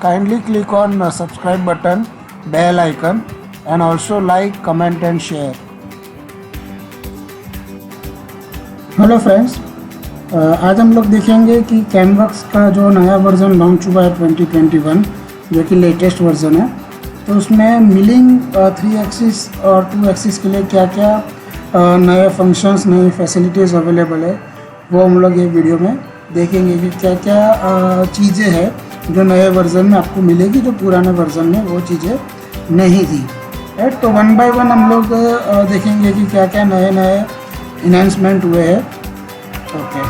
kindly click on subscribe button, bell icon, and also like, comment and share. Hello friends, आज हम लोग देखेंगे कि कैनवस का जो नया वर्ज़न लॉन्च हुआ है 2021, जो कि लेटेस्ट वर्ज़न है, तो उसमें मिलिंग 3 एक्सिस और 2 एक्सिस के लिए क्या क्या नए फंक्शंस, नई फैसिलिटीज़ अवेलेबल है, वो हम लोग ये वीडियो में देखेंगे कि क्या क्या चीज़ें हैं जो नए वर्ज़न में आपको मिलेगी, जो पुराने वर्ज़न में वो चीज़ें नहीं थी। राइट, तो वन बाय वन हम लोग देखेंगे कि क्या क्या नए नए इन्हांसमेंट हुए हैं। ओके,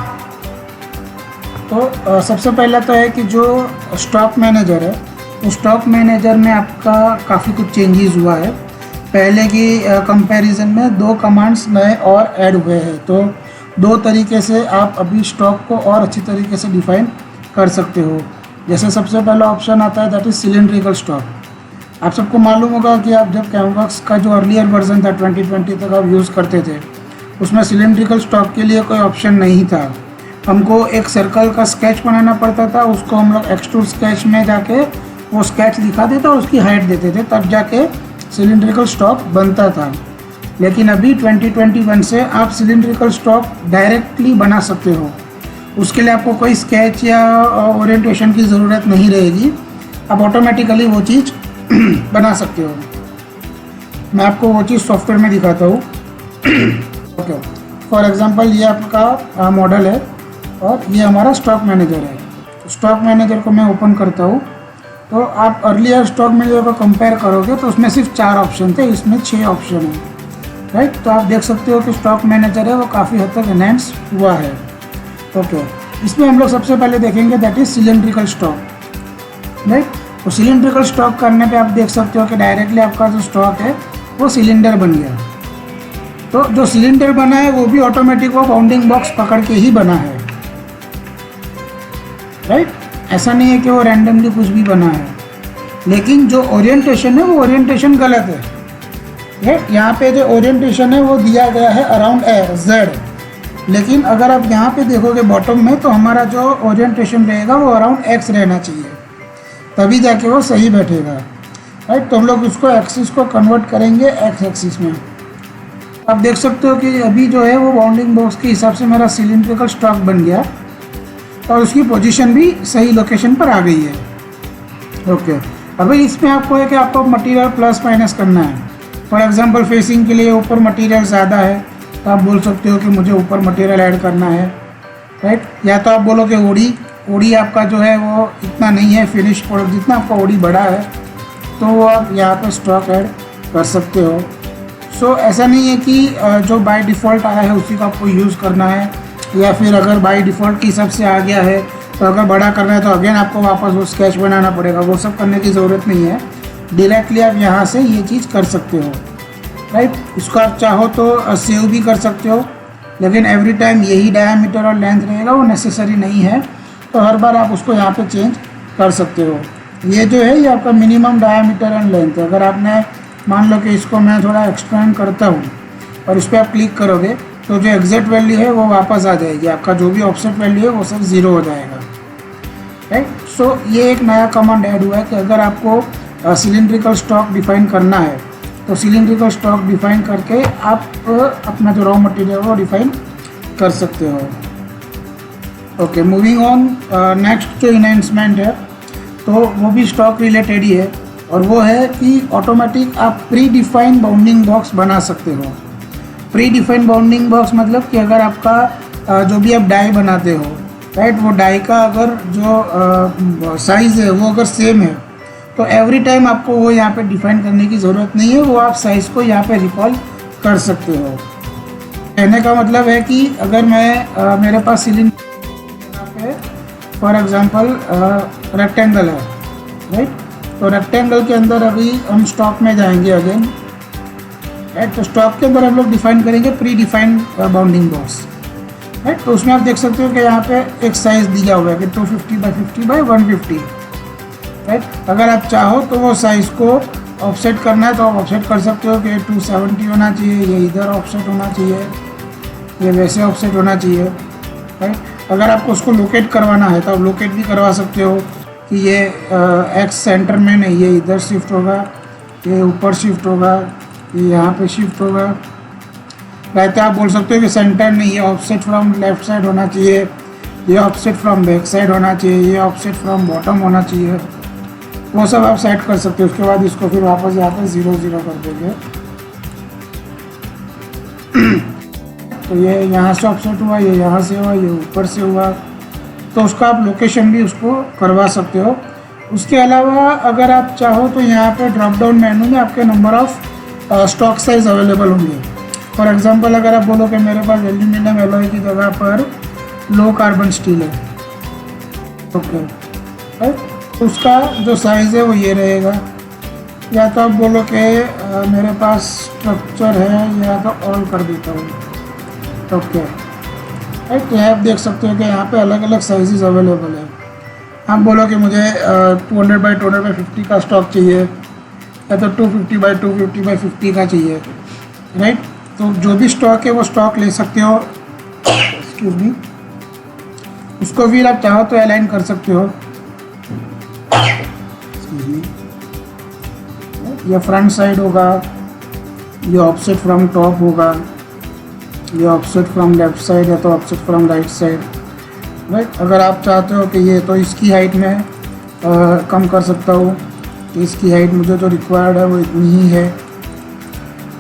तो सबसे पहला तो है कि जो स्टॉक मैनेजर है, उस स्टॉक मैनेजर में आपका काफ़ी कुछ चेंजेस हुआ है। पहले की कंपैरिजन में 2 कमांड्स नए और ऐड हुए हैं, तो 2 तरीके से आप अभी स्टॉक को और अच्छी तरीके से डिफाइन कर सकते हो। जैसे सबसे पहला ऑप्शन आता है, दैट इज़ सिलेंड्रिकल स्टॉक। आप सबको मालूम होगा कि आप जब कैनवस का जो अर्लियर वर्जन था 2020 तक आप यूज़ करते थे, उसमें सिलेंड्रिकल स्टॉक के लिए कोई ऑप्शन नहीं था। हमको एक सर्कल का स्केच बनाना पड़ता था, उसको हम लोग एक्सट्रूड स्केच में जाके वो स्केच दिखा देते और उसकी हाइट देते थे, तब जाके सिलेंड्रिकल स्टॉक बनता था। लेकिन अभी 2021 से आप सिलेंड्रिकल स्टॉक डायरेक्टली बना सकते हो। उसके लिए आपको कोई स्केच या ओरिएंटेशन की ज़रूरत नहीं रहेगी, आप ऑटोमेटिकली वो चीज़ बना सकते हो। मैं आपको वो चीज़ सॉफ्टवेयर में दिखाता हूँ। ओके, फॉर एग्जांपल ये आपका मॉडल है और ये हमारा स्टॉक मैनेजर है। स्टॉक मैनेजर को मैं ओपन करता हूँ, तो आप अर्लियर स्टॉक मैनेजर को कंपेयर करोगे तो उसमें सिर्फ 4 ऑप्शन थे, इसमें 6 ऑप्शन है। राइट, तो आप देख सकते हो कि स्टॉक मैनेजर है वो काफ़ी हद तक एनहांस हुआ है। ओके, इसमें हम लोग सबसे पहले देखेंगे that is cylindrical stock. Right, तो सिलेंड्रिकल स्टॉक करने पे आप देख सकते हो कि डायरेक्टली आपका जो स्टॉक है वो सिलेंडर बन गया। तो जो सिलेंडर बना है वो भी ऑटोमेटिक वो बाउंडिंग बॉक्स पकड़ के ही बना है। राइट, ऐसा नहीं है कि वो रैंडमली कुछ भी बना है। लेकिन जो ओरिएंटेशन है वो ओरिएंटेशन गलत है। राइट, यहाँ पे जो ओरिएंटेशन है वो दिया गया है अराउंड Z, लेकिन अगर आप यहाँ पे देखोगे बॉटम में, तो हमारा जो ओरिएंटेशन रहेगा वो अराउंड X रहना चाहिए, तभी जाके वो सही बैठेगा। राइट, तो हम लोग उसको एक्सिस को कन्वर्ट करेंगे X एक्सिस में। आप देख सकते हो कि अभी जो है वो बाउंडिंग बॉक्स के हिसाब से मेरा सिलेंड्रिकल स्टॉक बन गया और उसकी पोजीशन भी सही लोकेशन पर आ गई है। ओके, अभी इसमें आपको है कि आपको मटेरियल प्लस माइनस करना है। फॉर एग्जांपल फेसिंग के लिए ऊपर मटेरियल ज़्यादा है, तो आप बोल सकते हो कि मुझे ऊपर मटेरियल ऐड करना है। राइट, या तो आप बोलो कि ओडी आपका जो है वो इतना नहीं है फिनिश प्रोडक्ट, जितना आपका ओडी बड़ा है तो वो आप यहाँ पर स्टॉक ऐड कर सकते हो। सो ऐसा नहीं है कि जो बाय डिफ़ॉल्ट आया है उसी को आपको यूज़ करना है, या फिर अगर बाय डिफ़ॉल्ट के हिसाब से आ गया है तो अगर बड़ा करना है तो अगेन आपको वापस वो स्केच बनाना पड़ेगा। वो सब करने की ज़रूरत नहीं है, डायरेक्टली आप यहाँ से ये चीज़ कर सकते हो। राइट, इसको आप चाहो तो सेव भी कर सकते हो, लेकिन एवरी टाइम यही डायमीटर और लेंथ रहेगा वो नेसेसरी नहीं है, तो हर बार आप उसको यहाँ पे चेंज कर सकते हो। ये जो है ये आपका मिनिमम डायमीटर एंड लेंथ है। अगर आपने मान लो कि इसको मैं थोड़ा एक्सपेंड करता हूँ और इस पर आप क्लिक करोगे तो जो एग्जैक्ट वैल्यू है वो वापस आ जाएगी, आपका जो भी ऑफसेट वैल्यू है वो सब 0 हो जाएगा। राइट, सो ये एक नया कमांड ऐड हुआ है कि अगर आपको सिलेंड्रिकल स्टॉक डिफाइन करना है तो सिलेंड्रिकल स्टॉक डिफाइन करके आप अपना जो रॉ मटेरियल वो डिफाइन कर सकते हो। ओके, मूविंग ऑन, नेक्स्ट जो इन्हांसमेंट है तो वो भी स्टॉक रिलेटेड ही है, और वो है कि ऑटोमेटिक आप प्री डिफाइन बाउंडिंग बॉक्स बना सकते हो। प्री डिफाइन बाउंडिंग बॉक्स मतलब कि अगर आपका जो भी आप डाई बनाते हो, राइट, वो डाई का अगर जो साइज़ है वो अगर सेम है तो एवरी टाइम आपको वो यहाँ पे डिफाइन करने की ज़रूरत नहीं है, वो आप साइज़ को यहाँ पे रिकॉल कर सकते हो। कहने का मतलब है कि अगर मैं मेरे पास सिलेंडर यहाँ पे फॉर एग्जांपल रेक्टेंगल है, राइट, तो रेक्टेंगल के अंदर अभी हम स्टॉक में जाएंगे अगेन। राइट, तो स्टॉक के अंदर हम लोग डिफाइन करेंगे pre defined bounding box. Right, तो उसमें आप देख सकते हो कि यहाँ पे एक साइज़ दिया हुआ है कि 250 बाई 50 बाई 150। राइट, अगर आप चाहो तो वो साइज़ को ऑफसेट करना है तो आप ऑफसेट कर सकते हो कि 270 होना चाहिए, ये इधर ऑफसेट होना चाहिए, ये वैसे ऑफसेट होना चाहिए। राइट, अगर आपको उसको लोकेट करवाना है तो आप लोकेट भी करवा सकते हो कि ये एक्स सेंटर में नहीं है, इधर शिफ्ट होगा, ये ऊपर शिफ्ट होगा, ये यहाँ पे शिफ्ट होगा। रहते आप बोल सकते हो कि सेंटर नहीं है, ऑफसेट फ्रॉम लेफ्ट साइड होना चाहिए, ये ऑफसेट फ्रॉम बैक साइड होना चाहिए, ये ऑफसेट फ्रॉम बॉटम होना चाहिए, वो सब आप सेट कर सकते हो। उसके बाद इसको फिर वापस यहाँ पर 0 0 कर देंगे। तो ये यहाँ से ऑफसेट हुआ, ये यहाँ से हुआ, ये ऊपर से हुआ, तो उसका आप लोकेशन भी उसको करवा सकते हो। उसके अलावा अगर आप चाहो तो यहाँ पे ड्रॉप डाउन मेनू में आपके number of stock size available होंगे। फॉर एग्जांपल अगर आप बोलो कि मेरे पास एल्यूमिनियम एलॉय की जगह पर लो कार्बन स्टील है, ओके, राइट, उसका जो साइज़ है वो ये रहेगा। या तो आप बोलो कि मेरे पास स्ट्रक्चर है, या तो ऑल कर देता हूँ, ओके, राइट। यहाँ आप देख सकते हो कि यहाँ पे अलग अलग साइजेस अवेलेबल है। आप बोलो कि मुझे 200 बाई 200 बाई 50 का स्टॉक चाहिए, या तो 250 बाई 250 बाई 50 का चाहिए, राइट। तो जो भी स्टॉक है वो स्टॉक ले सकते हो, एक्सक्यूज मी। उसको भी आप चाहो तो अलाइन कर सकते हो, एक्सक्यूज मी। ये फ्रंट साइड होगा, ये ऑफसेट फ्रॉम टॉप होगा, ये ऑफसेट फ्रॉम लेफ्ट साइड है तो offset from right side, right. अगर आप चाहते हो कि ये तो इसकी हाइट में कम कर सकता हूँ, तो इसकी हाइट मुझे जो रिक्वायर्ड है वो इतनी ही है,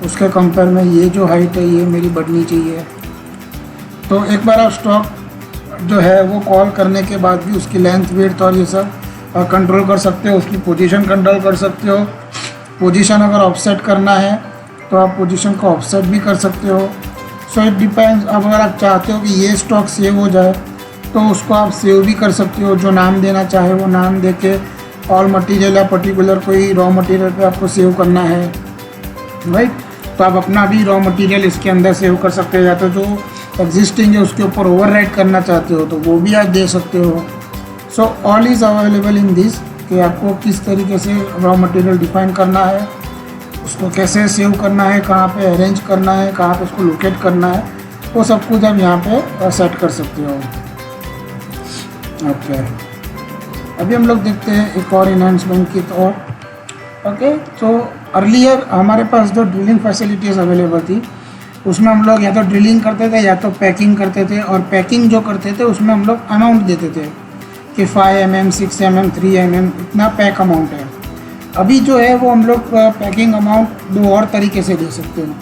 उसके कंपेयर में ये जो हाइट है ये मेरी बढ़नी चाहिए। तो एक बार आप स्टॉक जो है वो कॉल करने के बाद भी उसकी लेंथ, विड्थ और ये सब कंट्रोल कर सकते हो, उसकी पोजीशन कंट्रोल कर सकते हो। पोजीशन अगर ऑफसेट करना है तो आप पोजीशन को ऑफसेट भी कर सकते हो। So it depends. अब अगर आप चाहते हो कि ये स्टॉक सेव हो जाए तो उसको आप सेव भी कर सकते हो, जो नाम देना चाहे वो नाम दे के ऑल मटीरियल या पर्टिकुलर कोई रॉ मटीरियल पे आपको सेव करना है, राइट। तो आप अपना भी रॉ मटीरियल इसके अंदर सेव कर सकते हो, या तो जो एग्जिस्टिंग है उसके ऊपर ओवरराइट करना चाहते हो तो वो भी आप दे सकते हो। So all is available in this, कि आपको किस तरीके से रॉ मटेरियल डिफाइन करना है, उसको कैसे सेव करना है, कहाँ पे अरेंज करना है, कहाँ पे उसको लोकेट करना है, वो सब कुछ आप यहाँ पे सेट कर सकते हो, ओके। अभी हम लोग देखते हैं एक और इन्हांसमेंट की तो, ओके। तो अर्लियर हमारे पास जो ड्रिलिंग फैसिलिटीज़ अवेलेबल थी उसमें हम लोग या तो ड्रिलिंग करते थे या तो पैकिंग करते थे, और पैकिंग जो करते थे उसमें हम लोग अमाउंट देते थे कि 5 mm, 6 mm, 3 mm इतना पैक अमाउंट है। अभी जो है वो हम लोग पैकिंग अमाउंट दो और तरीके से दे सकते हैं।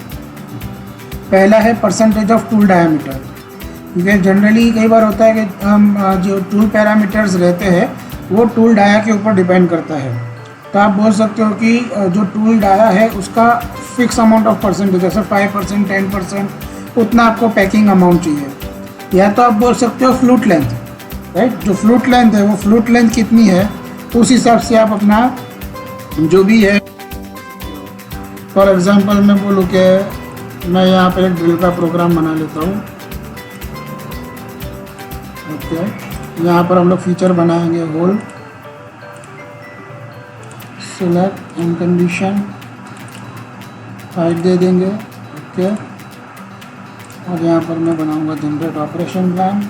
पहला है परसेंटेज ऑफ टूल डायामीटर, क्योंकि जनरली कई बार होता है कि हम जो टूल पैरामीटर्स रहते हैं वो टूल डाया के ऊपर डिपेंड करता है। तो आप बोल सकते हो कि जो टूल डाया है उसका फिक्स अमाउंट ऑफ परसेंटेज, जैसे 5%, 10% उतना आपको पैकिंग अमाउंट चाहिए। या तो आप बोल सकते हो फ्लूट लेंथ, राइट। जो फ्लूट लेंथ है वो फ्लूट लेंथ कितनी है उस हिसाब से आप अपना जो भी है, फॉर एग्जांपल मैं बोलूँ कि मैं यहाँ पर एक ड्रिल का प्रोग्राम बना लेता हूँ, ओके। यहाँ पर हम लोग फीचर बनाएंगे hole, select and condition, height दे देंगे, ओके। और यहाँ पर मैं बनाऊंगा जनरेट ऑपरेशन प्लान।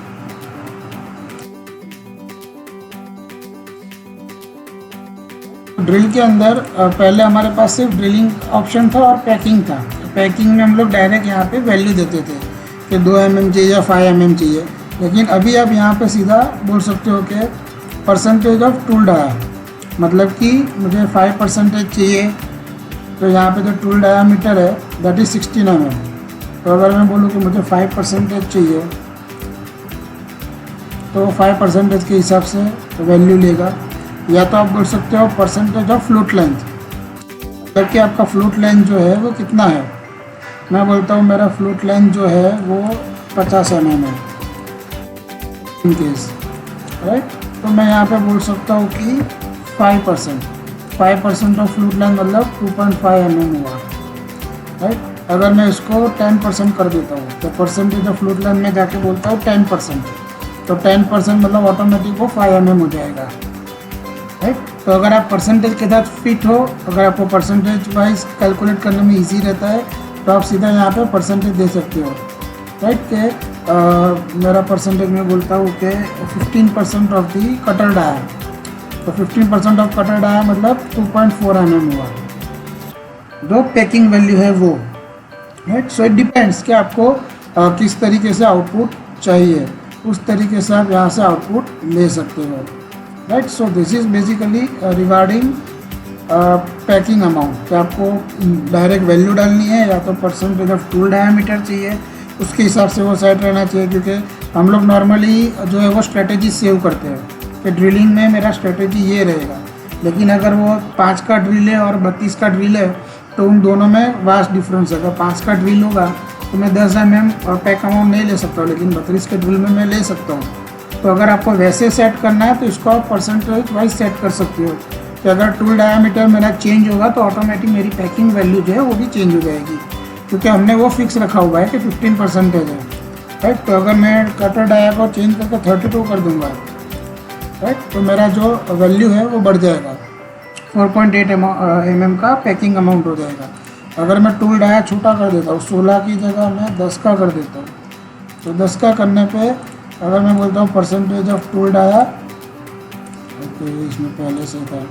ड्रिल के अंदर पहले हमारे पास सिर्फ ड्रिलिंग ऑप्शन था और पैकिंग था। तो पैकिंग में हम लोग डायरेक्ट यहाँ पे वैल्यू देते थे कि 2 mm चाहिए या 5 mm चाहिए, लेकिन अभी आप यहाँ पे सीधा बोल सकते हो कि परसेंटेज ऑफ टूल डाया, मतलब कि मुझे 5% चाहिए, तो यहाँ पे जो टूल डायामीटर है दैट इज़ 16 mm। तो अगर मैं बोलूँ कि मुझे 5% चाहिए तो 5% के हिसाब से वैल्यू लेगा। या तो आप बोल सकते हो परसेंटेज ऑफ फ्लूट लेंथ, मतलब कि आपका फ्लूट लेंथ जो है वो कितना है। मैं बोलता हूँ मेरा फ्लूट लेंथ जो है वो 50 mm है इन केस, राइट। तो मैं यहाँ पे बोल सकता हूँ कि 5% ऑफ फ्लूट लेंथ मतलब 2.5 mm हुआ, राइट। अगर मैं इसको 10% कर देता हूँ तो परसेंटेज ऑफ फ्लूट लेंथ में जाके बोलता हूँ 10%, तो 10% मतलब ऑटोमेटिक वो 5 mm हो जाएगा, राइट। तो अगर आप परसेंटेज के साथ फिट हो, अगर आपको परसेंटेज वाइज कैलकुलेट करने में इजी रहता है तो आप सीधा यहाँ पे परसेंटेज दे सकते हो, राइट। के मेरा परसेंटेज में बोलता हूँ कि 15% ऑफ दी कटर डाया, तो 15% ऑफ कटर डाया मतलब 2.4 mm हुआ जो पैकिंग वैल्यू है वो, राइट। सो इट डिपेंड्स कि आपको किस तरीके से आउटपुट चाहिए, उस तरीके से आप यहाँ से आउटपुट ले सकते हो, right. So this is basically regarding packing amount कि आपको डायरेक्ट वैल्यू डालनी है या तो परसेंटेज ऑफ टूल डायमीटर चाहिए, उसके हिसाब से वो सेट रहना चाहिए। क्योंकि हम लोग नॉर्मली जो है वो स्ट्रेटेजी सेव करते हैं कि ड्रिलिंग में मेरा स्ट्रेटेजी ये रहेगा, लेकिन अगर वो 5 का ड्रिल है और 32 का ड्रिल है तो उन दोनों में वास्ट डिफरेंस है। अगर 5 का ड्रिल होगा तो मैं 10 mm पैक अमाउंट नहीं ले सकता हूँ, लेकिन 32 के ड्रिल में मैं ले सकता हूँ। तो अगर आपको वैसे सेट करना है तो इसको आप परसेंटेज वाइज सेट कर सकते हो कि अगर टूल डायामीटर मेरा चेंज होगा तो ऑटोमेटिक मेरी पैकिंग वैल्यू जो है वो भी चेंज हो जाएगी, क्योंकि हमने वो फिक्स रखा हुआ है कि 15% है, राइट। तो अगर मैं कटर डाया को चेंज करके 32 कर दूंगा, राइट, तो मेरा जो वैल्यू है वो बढ़ जाएगा, 4.8 mm का पैकिंग अमाउंट हो जाएगा। अगर मैं टूल डाया छोटा कर देता हूँ, 16 की जगह मैं 10 का कर देता हूँ, तो 10 का करने पे अगर मैं बोलता हूँ परसेंटेज ऑफ टूल डाया, ओके इसमें पहले से था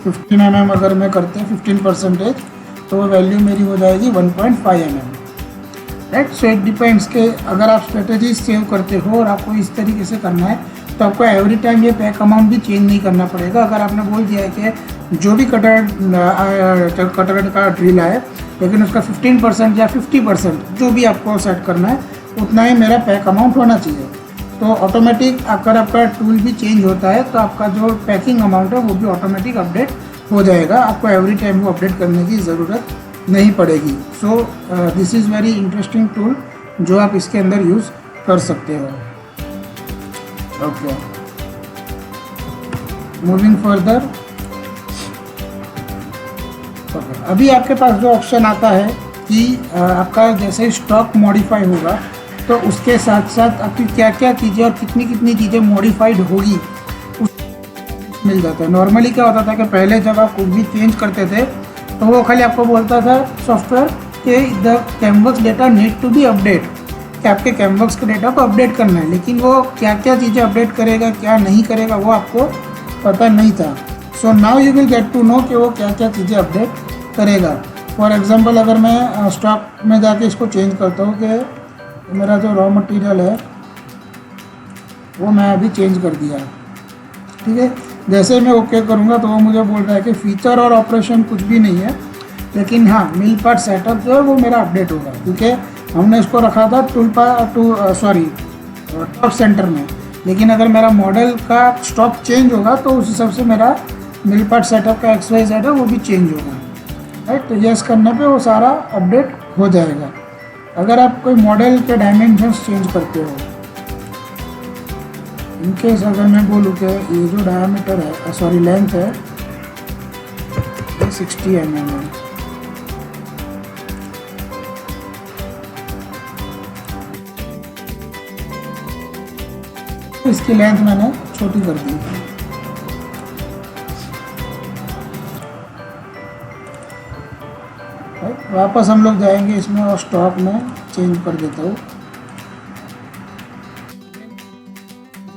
15 mm, अगर मैं करते हैं 15% तो वो वैल्यू मेरी हो जाएगी 1.5 mm, right. So it depends कि अगर आप स्ट्रेटेजी सेव करते हो और आपको इस तरीके से करना है तो आपको एवरी टाइम ये पैक अमाउंट भी चेंज नहीं करना पड़ेगा। अगर आपने बोल दिया है कि जो भी कटर का ड्रिल आए लेकिन उसका 15% या 50% जो भी आपको सेट करना है उतना ही मेरा पैक अमाउंट होना चाहिए, तो ऑटोमेटिक अगर आपका टूल भी चेंज होता है तो आपका जो पैकिंग अमाउंट है वो भी ऑटोमेटिक अपडेट हो जाएगा, आपको एवरी टाइम वो अपडेट करने की ज़रूरत नहीं पड़ेगी। So this is very interesting tool जो आप इसके अंदर यूज़ कर सकते हो। Okay, moving further. ओके, अभी आपके पास जो ऑप्शन आता है कि आपका जैसे स्टॉक मॉडिफाई होगा तो उसके साथ साथ आपकी क्या क्या चीज़ें और कितनी कितनी चीज़ें मॉडिफाइड होगी उस मिल जाता है। नॉर्मली क्या होता था कि पहले जब आप कुछ भी चेंज करते थे तो वो खाली आपको बोलता था सॉफ्टवेयर कि the CAMWorks data need to be update, कि आपके कैमवर्क्स के डेटा को अपडेट करना है, लेकिन वो क्या क्या चीज़ें अपडेट करेगा क्या नहीं करेगा वो आपको पता नहीं था। So now you will get to know कि वो क्या क्या चीज़ें अपडेट करेगा। फॉर एग्जांपल अगर मैं स्टॉक में जाके इसको चेंज करता हूँ कि मेरा जो रॉ मटेरियल है वो मैं अभी चेंज कर दिया, ठीक है। जैसे मैं ओके करूँगा तो वो मुझे बोल रहा है कि फीचर और ऑपरेशन कुछ भी नहीं है, लेकिन हाँ मिल पार्ट सेटअप जो है वो मेरा अपडेट होगा, क्योंकि हमने इसको रखा था टॉप सेंटर में, लेकिन अगर मेरा मॉडल का स्टॉक चेंज होगा तो उस हिसाब से मेरा मिल पार्ट सेटअप का XYZ है वो भी चेंज होगा, राइट। तो यस करने पे वो सारा अपडेट हो जाएगा। अगर आप कोई मॉडल के डायमेंशंस चेंज करते हो, इनकेस अगर मैं बोलूँ कि ये जो डायमीटर है लेंथ है ये 60 mm है, इसकी लेंथ मैंने छोटी कर दी। वापस हम लोग जाएंगे इसमें और स्टॉक में चेंज कर देता हूँ।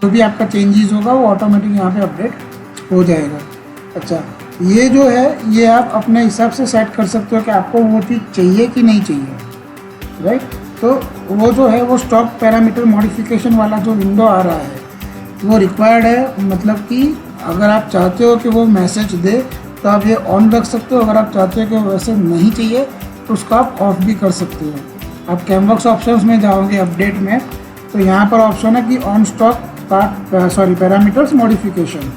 जो भी आपका चेंजेस होगा वो ऑटोमेटिक यहाँ पे अपडेट हो जाएगा। अच्छा, ये जो है ये आप अपने हिसाब से सेट कर सकते हो कि आपको वो चीज़ चाहिए कि नहीं चाहिए, राइट। तो वो जो है वो स्टॉक पैरामीटर मॉडिफिकेशन वाला जो विंडो आ रहा है वो रिक्वायर्ड है, मतलब कि अगर आप चाहते हो कि वो मैसेज दे तो आप ये ऑन रख सकते हो, अगर आप चाहते हो कि वो वैसे नहीं चाहिए तो उसको आप ऑफ भी कर सकते हो। आप कैमवर्क्स ऑप्शंस में जाओगे अपडेट में तो यहाँ पर ऑप्शन है कि on stock parameters modification,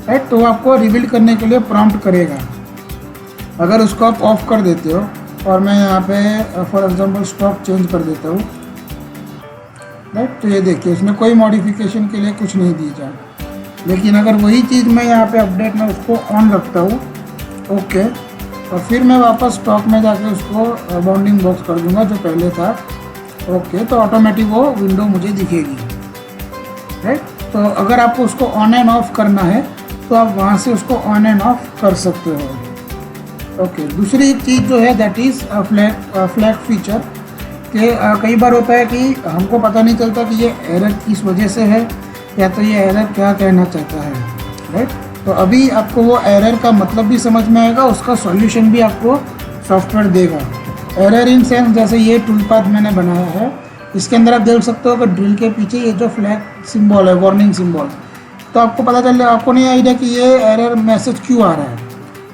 right. तो वो आपको रिवील करने के लिए प्रॉम्प्ट करेगा। अगर उसको आप ऑफ कर देते हो और मैं यहाँ पे फॉर एग्जांपल स्टॉक चेंज कर देता हूँ, राइट, तो ये देखिए इसमें कोई मॉडिफिकेशन के लिए कुछ नहीं दिया। लेकिन अगर वही चीज़ मैं यहाँ पे अपडेट में उसको ऑन रखता हूँ, ओके, और फिर मैं वापस स्टॉक में जाके उसको बाउंडिंग बॉक्स कर दूँगा जो पहले था, ओके, तो ऑटोमेटिक वो विंडो मुझे दिखेगी, राइट। तो अगर आपको उसको ऑन एंड ऑफ करना है तो आप वहाँ से उसको ऑन एंड ऑफ कर सकते हो। ओके, दूसरी चीज़ जो है दैट इज़ फ्लैग फीचर, कि कई बार होता है कि हमको पता नहीं चलता कि ये एरर किस वजह से है या तो ये एरर क्या कहना चाहता है, राइट। तो अभी आपको वो एरर का मतलब भी समझ में आएगा, उसका सॉल्यूशन भी आपको सॉफ्टवेयर देगा। एरर इन सेंस, जैसे ये टूल पाथ मैंने बनाया है, इसके अंदर आप देख सकते हो कि ड्रिल के पीछे ये जो फ्लैग सिंबल है, वार्निंग सिंबल, तो आपको पता चल जाए, आपको नहीं आइडिया कि ये एरर मैसेज क्यों आ रहा है।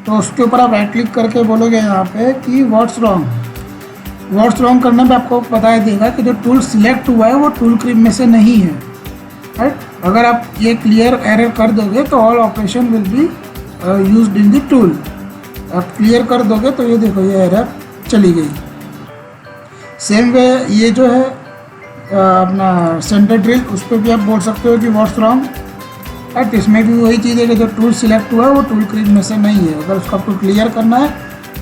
तो उसके ऊपर आप राइट क्लिक करके बोलोगे यहाँ पे कि व्हाट्स रॉन्ग। व्हाट्स रॉन्ग करने पे आपको बता देगा कि जो टूल सिलेक्ट हुआ है वो टूल क्रिप में से नहीं है, राइट। अगर आप ये क्लियर एरर कर दोगे तो all operation will be used in the tool. आप क्लियर कर दोगे तो ये देखो ये एरर चली गई। सेम वे ये जो है अपना सेंटर ड्रिल, उस पर भी आप बोल सकते हो कि व्हाट्स रॉन्ग, राइट। इसमें भी वही चीज़ है कि जो टूल सिलेक्ट हुआ है वो टूल क्रिप में से नहीं है। अगर उसको आपको क्लियर करना है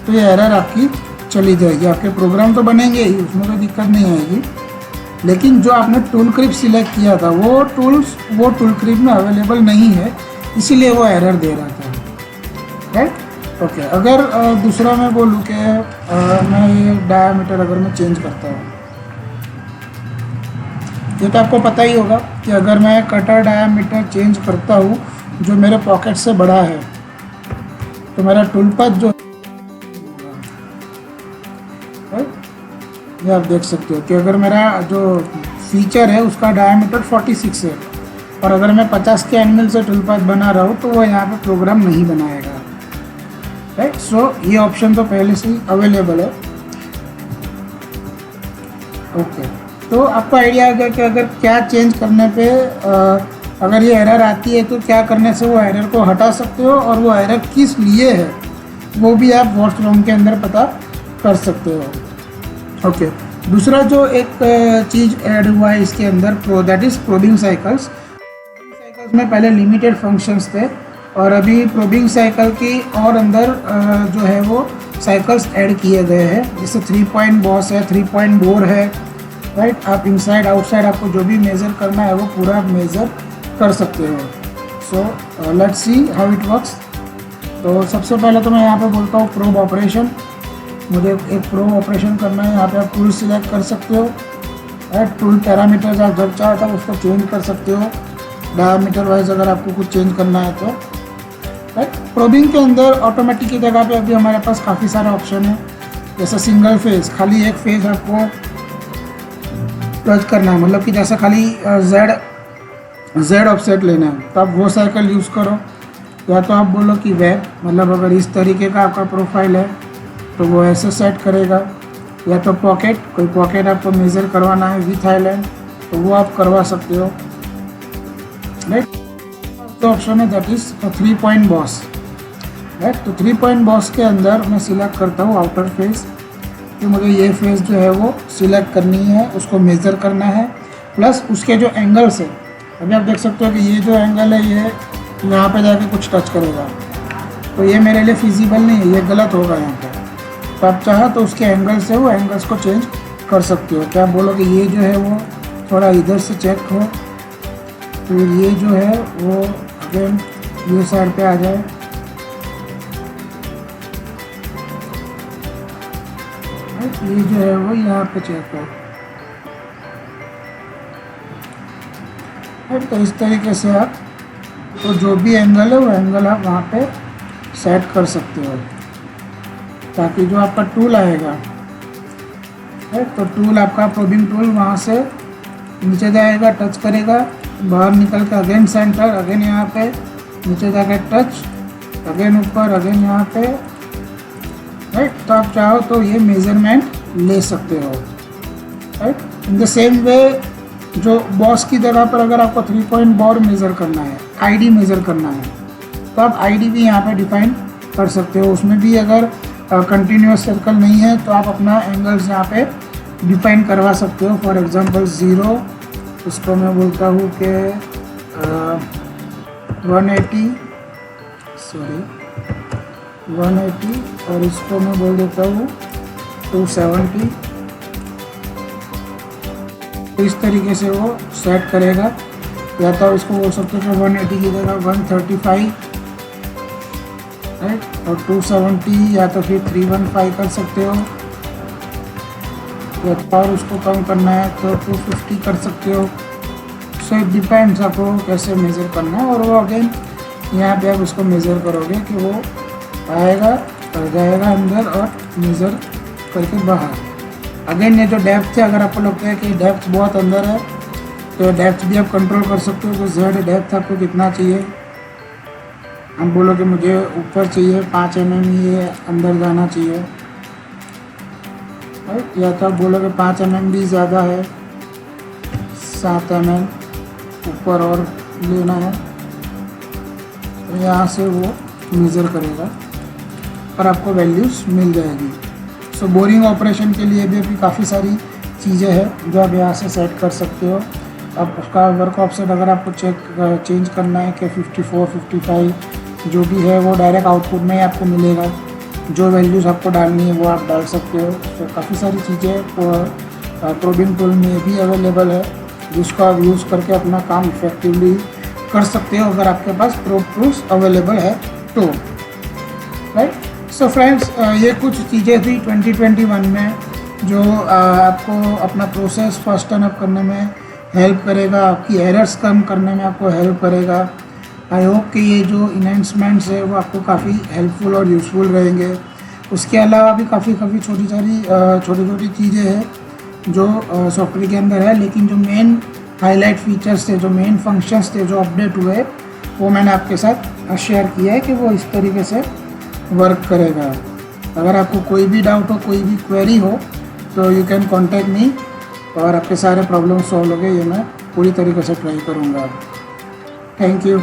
तो ये एरर आपकी चली जाएगी। आपके प्रोग्राम तो बनेंगे ही, उसमें कोई दिक्कत नहीं आएगी, लेकिन जो आपने टूल क्रिप सिलेक्ट किया था वो टूल क्रिप में अवेलेबल नहीं है, इसीलिए वो एरर दे रहा था, राइट। ओके, अगर दूसरा मैं बोलूँ कि मैं ये डायामीटर अगर मैं चेंज करता हूँ, ये तो आपको पता ही होगा कि अगर मैं कटर डायामीटर चेंज करता हूँ जो मेरे पॉकेट से बड़ा है, तो मेरा टूल पाथ जो ये आप देख सकते हो कि अगर मेरा जो फीचर है उसका डायामीटर 46 है, और अगर मैं 50 के एंगल से टूल पाथ बना रहा हूँ तो वो यहाँ पे प्रोग्राम नहीं बनाएगा, राइट। सो ये ऑप्शन तो पहले से ही अवेलेबल है। ओके, तो आपको आइडिया आ गया कि अगर क्या चेंज करने पे अगर ये एरर आती है तो क्या करने से वो एरर को हटा सकते हो, और वो एरर किस लिए है वो भी आप व्हाट्स रॉन्ग के अंदर पता कर सकते हो। ओके, दूसरा जो एक चीज़ ऐड हुआ है इसके अंदर, that is probing cycles. Cycles में पहले लिमिटेड फंक्शंस थे, और अभी प्रोबिंग साइकिल की और अंदर जो है वो साइकिल्स ऐड किए गए हैं, जैसे 3 पॉइंट बॉस है, 3 पॉइंट बोर है, राइट। आप इनसाइड आउटसाइड आपको जो भी मेज़र करना है वो पूरा मेज़र कर सकते हो। So let's see how it works. तो सबसे पहले तो मैं यहाँ पे बोलता हूँ प्रोब ऑपरेशन। मुझे एक प्रोब ऑपरेशन करना है, यहाँ पे आप टूल सिलेक्ट कर सकते हो, राइट। टूल पैरामीटर्स आप जब चाहो तब उसको चेंज कर सकते हो, डायामीटर वाइज अगर आपको कुछ चेंज करना है तो, राइट। प्रोबिंग के अंदर ऑटोमेटिक की जगह पे अभी हमारे पास काफ़ी सारे ऑप्शन है, जैसे सिंगल फेज, खाली एक फेज आपको टच करना है, मतलब कि जैसे खाली जेड ऑफसेट लेना है तो आप वो साइकिल यूज़ करो, या तो आप बोलो कि वेब, मतलब अगर इस तरीके का आपका प्रोफाइल है तो वो ऐसे सेट करेगा, या तो पॉकेट, कोई पॉकेट आपको मेज़र करवाना है विथ आइलैंड तो वो आप करवा सकते हो, राइट। तो ऑप्शन है that is 3 point boss, right. तो 3 पॉइंट बॉस के अंदर मैं सिलेक्ट करता हूँ आउटर फेस, कि मुझे ये फेस जो है वो सिलेक्ट करनी है, उसको मेज़र करना है, प्लस उसके जो एंगल्स है, अभी आप देख सकते हो कि ये जो एंगल है ये यहाँ पे जाके कुछ टच करेगा, तो ये मेरे लिए फिजिबल नहीं है, ये गलत होगा यहाँ पे। तो आप चाहो तो उसके एंगल से वो एंगल्स को चेंज कर सकते हो। क्या आप बोलो कि ये जो है वो थोड़ा इधर से चेक हो, फिर ये जो है वो अगेन ये साइड पे आ जाए, ये जो है वो यहाँ पे चेक हो, तो इस तरीके से आप तो जो भी एंगल है वो एंगल आप वहाँ पे सेट कर सकते हो, ताकि जो आपका टूल आएगा, तो टूल आपका प्रोबिंग टूल वहाँ से नीचे जाएगा, टच करेगा, बाहर निकल के अगेन सेंटर, अगेन यहाँ पे नीचे जाकर टच, अगेन ऊपर, अगेन यहाँ पे, राइट। तो आप चाहो तो ये मेजरमेंट ले सकते हो, right. In the same way जो बॉस की जगह पर अगर आपको 3 पॉइंट बोर मेज़र करना है, आईडी मेज़र करना है, तो आप आईडी भी यहाँ पे डिफाइन कर सकते हो। उसमें भी अगर कंटिन्यूस सर्कल नहीं है तो आप अपना एंगल्स यहाँ पे डिफाइन करवा सकते हो। फॉर एग्जांपल 0, इसको मैं बोलता हूँ कि 180 और इसको मैं बोल देता हूँ 270। तो इस तरीके से वो सेट करेगा, या तो इसको बोल सकते हो कि 180 की जगह 135, राइट, और 270 या तो फिर 315 कर सकते हो, या तो और उसको कम करना है तो 250 कर सकते हो। सो इट डिपेंड्स आपको कैसे मेज़र करना है, और वो अगेन यहाँ पे आप उसको मेज़र करोगे कि वो आएगा और जाएगा अंदर और मेज़र करके बाहर। अगेन ये जो डेप्थ है, अगर आपको लगता है कि डेप्थ बहुत अंदर है तो डेप्थ भी आप कंट्रोल कर सकते हो। तो जेड डेप्थ आपको कितना चाहिए, हम बोलो कि मुझे ऊपर चाहिए 5 mm ये अंदर जाना चाहिए, राइट। या तो आप बोलोगे 5 mm भी ज़्यादा है, 7 mm ऊपर और लेना है, तो यहाँ से वो मेज़र करेगा और आपको वैल्यूज़ मिल जाएगी। सो बोरिंग ऑपरेशन के लिए भी काफ़ी सारी चीज़ें हैं जो आप यहाँ से सेट कर सकते हो। अब उसका वर्क ऑफसेट अगर आपको चेंज करना है कि 54, 55 जो भी है वो डायरेक्ट आउटपुट में ही आपको मिलेगा। जो वैल्यूज़ आपको डालनी है वो आप डाल सकते हो। तो काफ़ी सारी चीज़ें प्रोबिंग टूल में भी अवेलेबल है जिसको आप यूज़ करके अपना काम इफेक्टिवली कर सकते हो अगर आपके पास प्रोब टूल्स अवेलेबल है तो, राइट। सो फ्रेंड्स, ये कुछ चीज़ें थी 2021 में जो आपको अपना प्रोसेस फास्ट टर्न अप करने में हेल्प करेगा, आपकी एरर्स कम करने में आपको हेल्प करेगा। आई होप कि ये जो इन्हेंसमेंट्स है वो आपको काफ़ी हेल्पफुल और यूज़फुल रहेंगे। उसके अलावा भी काफ़ी छोटी छोटी चीज़ें हैं जो सॉफ्टवेयर के अंदर है, लेकिन जो मेन हाईलाइट फीचर्स थे, जो मेन फंक्शंस थे जो अपडेट हुए, वो मैंने आपके साथ शेयर किया है कि वो इस तरीके से वर्क करेगा। अगर आपको कोई भी डाउट हो, कोई भी क्वेरी हो तो यू कैन कॉन्टैक्ट मी और आपके सारे प्रॉब्लम सॉल्व हो गए, ये मैं पूरी तरीके से ट्राई करूँगा। Thank you.